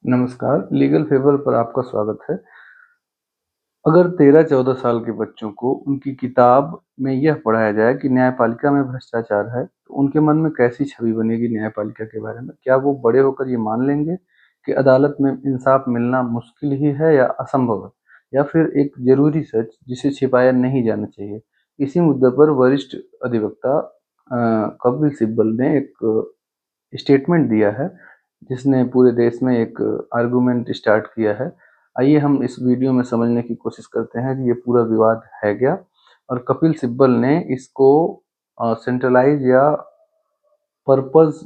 नमस्कार, legal favour पर आपका स्वागत है। अगर 13-14 साल के बच्चों को उनकी किताब में यह पढ़ाया जाए कि न्यायपालिका में भ्रष्टाचार है, तो उनके मन में कैसी छवि बनेगी न्यायपालिका के बारे में? क्या वो बड़े होकर ये मान लेंगे कि अदालत में इंसाफ मिलना मुश्किल ही है या असंभव है, या फिर एक ज़रूरी सच जिसे छिपाया नहीं जाना चाहिए? इसी मुद्दे पर वरिष्ठ अधिवक्ता कपिल सिब्बल ने एक स्टेटमेंट दिया है, जिसने पूरे देश में एक आर्गुमेंट स्टार्ट किया है। आइए हम इस वीडियो में समझने की कोशिश करते हैं कि ये पूरा विवाद है क्या, और कपिल सिब्बल ने इसको सेंट्रलाइज या पर्पस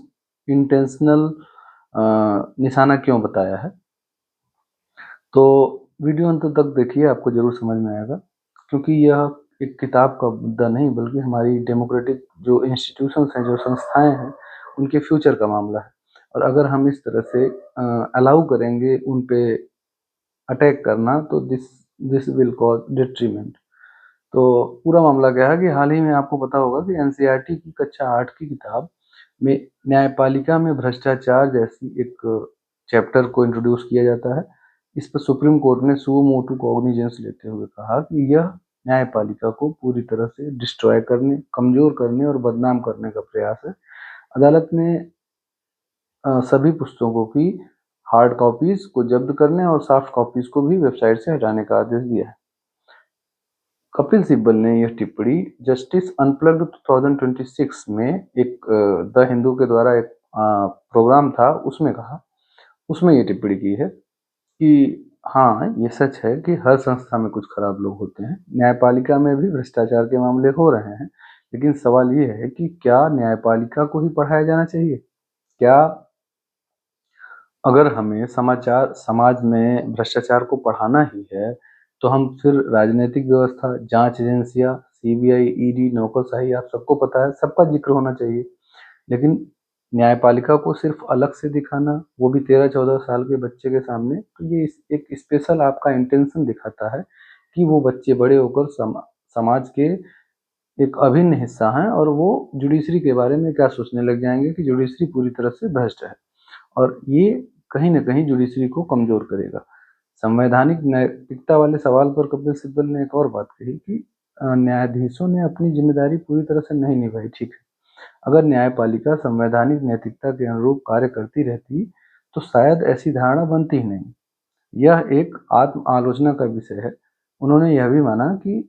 इंटेंशनल निशाना क्यों बताया है। तो वीडियो अंत तक देखिए, आपको जरूर समझ में आएगा, क्योंकि यह एक किताब का मुद्दा नहीं बल्कि हमारी डेमोक्रेटिक जो इंस्टीट्यूशंस हैं, जो संस्थाएं हैं, उनके फ्यूचर का मामला है। और अगर हम इस तरह से अलाउ करेंगे उन पे अटैक करना, तो दिस दिस विल कॉज डिट्रीमेंट। तो पूरा मामला क्या है कि हाल ही में आपको पता होगा कि एनसीईआरटी की कक्षा 8 की किताब में न्यायपालिका में भ्रष्टाचार जैसी एक चैप्टर को इंट्रोड्यूस किया जाता है। इस पर सुप्रीम कोर्ट ने सुओ मोटू कॉग्निजेंस लेते हुए कहा कि यह न्यायपालिका को पूरी तरह से डिस्ट्रॉय करने, कमजोर करने और बदनाम करने का प्रयास है। अदालत ने सभी पुस्तकों की हार्ड कॉपीज को जब्त करने और सॉफ्ट कॉपीज को भी वेबसाइट से हटाने का आदेश दिया है। कपिल सिब्बल ने यह टिप्पणी जस्टिस अनप्लग्ड 2026 में एक द हिंदू के द्वारा एक प्रोग्राम था, उसमें कहा। उसमें ये टिप्पणी की है कि हाँ, ये सच है कि हर संस्था में कुछ खराब लोग होते हैं। न्यायपालिका में भी भ्रष्टाचार के मामले हो रहे हैं, लेकिन सवाल ये है कि क्या न्यायपालिका को ही पढ़ाया जाना चाहिए? क्या अगर हमें समाज में भ्रष्टाचार को पढ़ाना ही है, तो हम फिर राजनीतिक व्यवस्था, जांच एजेंसियां, सीबीआई, ईडी, नौकरशाही, आप सबको पता है, सबका जिक्र होना चाहिए। लेकिन न्यायपालिका को सिर्फ अलग से दिखाना, वो भी 13-14 साल के बच्चे के सामने, तो ये एक स्पेशल आपका इंटेंशन दिखाता है कि वो बच्चे बड़े होकर समाज के एक अभिन्न हिस्सा हैं, और वो जुडिशरी के बारे में क्या सोचने लग जाएंगे कि जुडिशरी पूरी तरह से भ्रष्ट है। और ये कहीं न कहीं जुडिशरी को कमजोर करेगा। संवैधानिक नैतिकता वाले सवाल पर कपिल सिब्बल ने एक और बात कही कि न्यायाधीशों ने अपनी जिम्मेदारी पूरी तरह से नहीं निभाई। ठीक है, अगर न्यायपालिका संवैधानिक नैतिकता के अनुरूप कार्य करती रहती, तो शायद ऐसी धारणा बनती ही नहीं। यह एक आत्म आलोचना का विषय है। उन्होंने यह भी माना कि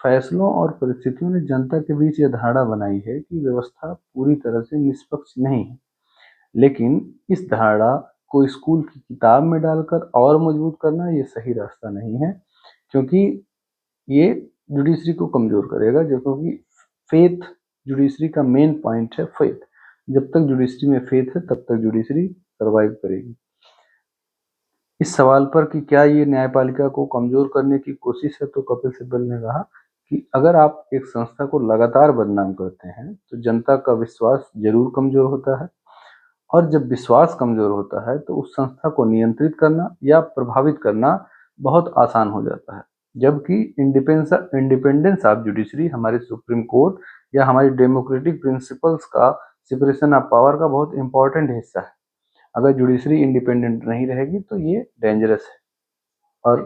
फैसलों और परिस्थितियों ने जनता के बीच यह धारणा बनाई है कि व्यवस्था पूरी तरह से निष्पक्ष नहीं है। लेकिन इस धारणा को स्कूल की किताब में डालकर और मजबूत करना ये सही रास्ता नहीं है, क्योंकि ये जुडिशरी को कमजोर करेगा। जो क्योंकि फेथ, जुडिशरी का मेन पॉइंट है फेथ। जब तक जुडिशरी में फेथ है, तब तक जुडिशरी सर्वाइव करेगी। इस सवाल पर कि क्या ये न्यायपालिका को कमजोर करने की कोशिश है, तो कपिल सिब्बल ने कहा कि अगर आप एक संस्था को लगातार बदनाम करते हैं, तो जनता का विश्वास जरूर कमजोर होता है। और जब विश्वास कमजोर होता है, तो उस संस्था को नियंत्रित करना या प्रभावित करना बहुत आसान हो जाता है। जबकि इंडिपेंडेंस ऑफ जुडिशरी हमारे सुप्रीम कोर्ट या हमारी डेमोक्रेटिक प्रिंसिपल्स का, सेपरेशन ऑफ पावर का बहुत इंपॉर्टेंट हिस्सा है। अगर जुडिशरी इंडिपेंडेंट नहीं रहेगी, तो ये डेंजरस है। और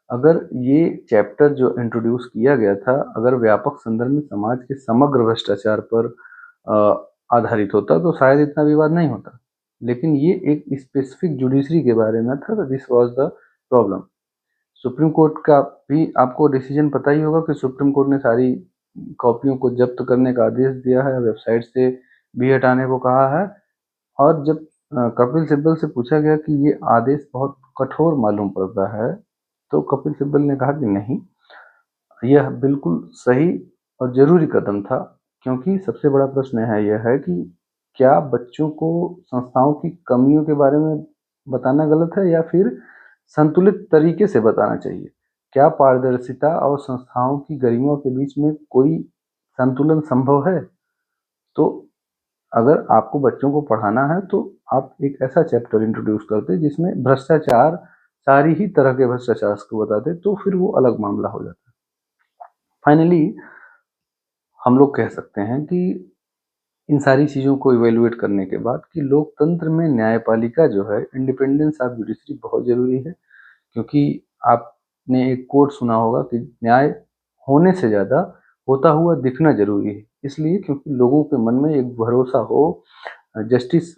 अगर ये चैप्टर जो इंट्रोड्यूस किया गया था, अगर व्यापक संदर्भ में समाज के समग्र भ्रष्टाचार पर आधारित होता, तो शायद इतना विवाद नहीं होता। लेकिन ये एक स्पेसिफिक जुडिशरी के बारे में था, तो this was the problem. Supreme court का भी आपको डिसीजन पता ही होगा कि सुप्रीम कोर्ट ने सारी कॉपियों को जब्त करने का आदेश दिया है, वेबसाइट से भी हटाने को कहा है। और जब कपिल सिब्बल से पूछा गया कि ये आदेश बहुत कठोर मालूम पड़ता है, तो कपिल सिब्बल ने कहा कि नहीं, यह बिल्कुल सही और जरूरी कदम था। क्योंकि सबसे बड़ा प्रश्न यह है कि क्या बच्चों को संस्थाओं की कमियों के बारे में बताना गलत है, या फिर संतुलित तरीके से बताना चाहिए? क्या पारदर्शिता और संस्थाओं की गरिमा के बीच में कोई संतुलन संभव है? तो अगर आपको बच्चों को पढ़ाना है, तो आप एक ऐसा चैप्टर इंट्रोड्यूस करते जिसमें भ्रष्टाचार, सारी ही तरह के भ्रष्टाचार को बताते, तो फिर वो अलग मामला हो जाता। फाइनली हम लोग कह सकते हैं कि इन सारी चीज़ों को इवेलुएट करने के बाद कि लोकतंत्र में न्यायपालिका जो है, इंडिपेंडेंस ऑफ जुडिशरी बहुत ज़रूरी है, क्योंकि आपने एक कोट सुना होगा कि न्याय होने से ज़्यादा होता हुआ दिखना ज़रूरी है। इसलिए क्योंकि लोगों के मन में एक भरोसा हो। Justice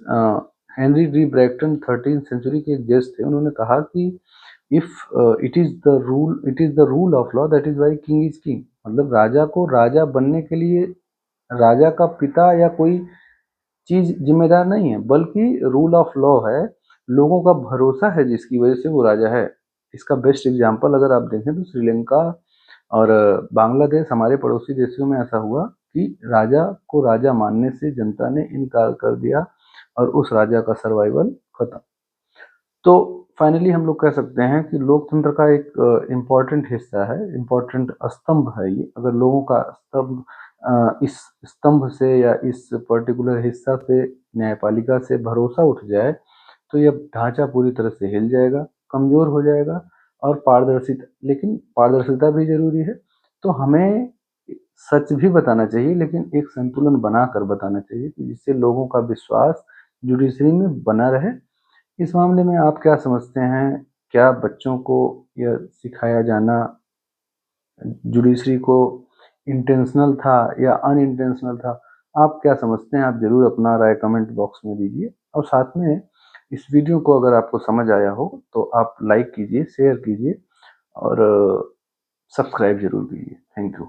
Henry de Bracton 13th century के एक जज थे, उन्होंने कहा कि if it is the rule of law, that is why king is king. मतलब राजा को राजा बनने के लिए राजा का पिता या कोई चीज जिम्मेदार नहीं है, बल्कि रूल ऑफ लॉ है, लोगों का भरोसा है जिसकी वजह से वो राजा है। इसका बेस्ट एग्जांपल अगर आप देखें तो श्रीलंका और बांग्लादेश, हमारे पड़ोसी देशों में ऐसा हुआ कि राजा को राजा मानने से जनता ने इनकार कर दिया और उस राजा का सर्वाइवल खत्म। तो फाइनली हम लोग कह सकते हैं कि लोकतंत्र का एक इम्पॉर्टेंट हिस्सा है, इम्पॉर्टेंट स्तंभ है ये। अगर लोगों का स्तंभ इस स्तंभ से या इस पर्टिकुलर हिस्सा से, न्यायपालिका से भरोसा उठ जाए, तो यह ढांचा पूरी तरह से हिल जाएगा, कमजोर हो जाएगा। और पारदर्शिता, लेकिन पारदर्शिता भी जरूरी है। तो हमें सच भी बताना चाहिए, लेकिन एक संतुलन बनाकर बताना चाहिए कि जिससे लोगों का विश्वास जुडिशरी में बना रहे। इस मामले में आप क्या समझते हैं? क्या बच्चों को यह सिखाया जाना जुडिशरी को इंटेंशनल था या अनइंटेंशनल था? आप क्या समझते हैं? आप जरूर अपना राय कमेंट बॉक्स में दीजिए। और साथ में इस वीडियो को अगर आपको समझ आया हो तो आप लाइक कीजिए, शेयर कीजिए और सब्सक्राइब जरूर कीजिए। Thank you.